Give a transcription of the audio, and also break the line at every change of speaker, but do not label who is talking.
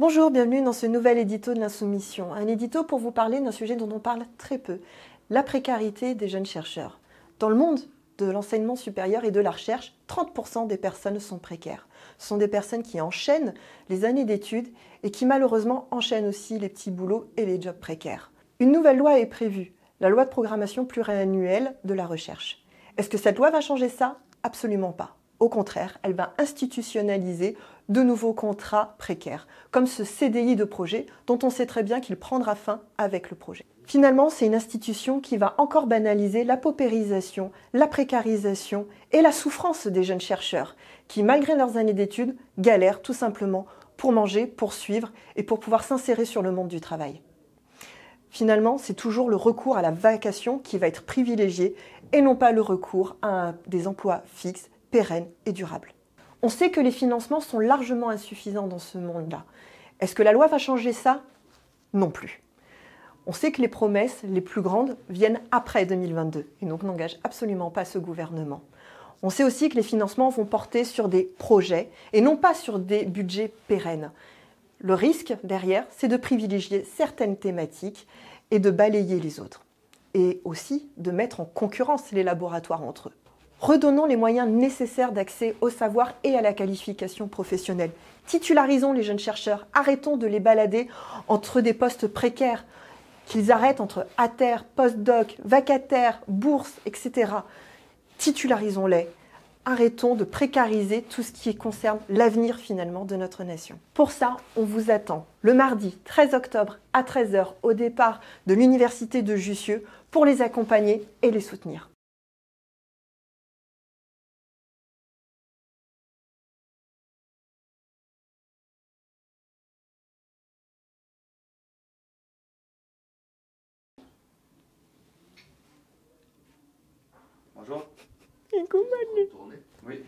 Bonjour, bienvenue dans ce nouvel édito de l'Insoumission. Un édito pour vous parler d'un sujet dont on parle très peu, la précarité des jeunes chercheurs. Dans le monde de l'enseignement supérieur et de la recherche, 30% des personnes sont précaires. Ce sont des personnes qui enchaînent les années d'études et qui malheureusement enchaînent aussi les petits boulots et les jobs précaires. Une nouvelle loi est prévue, la loi de programmation pluriannuelle de la recherche. Est-ce que cette loi va changer ça? Absolument pas. Au contraire, elle va institutionnaliser de nouveaux contrats précaires, comme ce CDI de projet dont on sait très bien qu'il prendra fin avec le projet. Finalement, c'est une institution qui va encore banaliser la paupérisation, la précarisation et la souffrance des jeunes chercheurs qui, malgré leurs années d'études, galèrent tout simplement pour manger, pour suivre et pour pouvoir s'insérer sur le monde du travail. Finalement, c'est toujours le recours à la vacation qui va être privilégié et non pas le recours à des emplois fixes, pérennes et durables. On sait que les financements sont largement insuffisants dans ce monde-là. Est-ce que la loi va changer ça? Non plus. On sait que les promesses les plus grandes viennent après 2022 et donc n'engagent absolument pas ce gouvernement. On sait aussi que les financements vont porter sur des projets et non pas sur des budgets pérennes. Le risque derrière, c'est de privilégier certaines thématiques et de balayer les autres. Et aussi de mettre en concurrence les laboratoires entre eux. Redonnons les moyens nécessaires d'accès au savoir et à la qualification professionnelle. Titularisons les jeunes chercheurs, arrêtons de les balader entre des postes précaires, qu'ils arrêtent entre ATER, postdoc, vacataires, bourses, etc. Titularisons-les. Arrêtons de précariser tout ce qui concerne l'avenir finalement de notre nation. Pour ça, on vous attend le mardi 13 octobre à 13 h au départ de l'Université de Jussieu pour les accompagner et les soutenir.
Bonjour.
Coucou Manu.
Oui.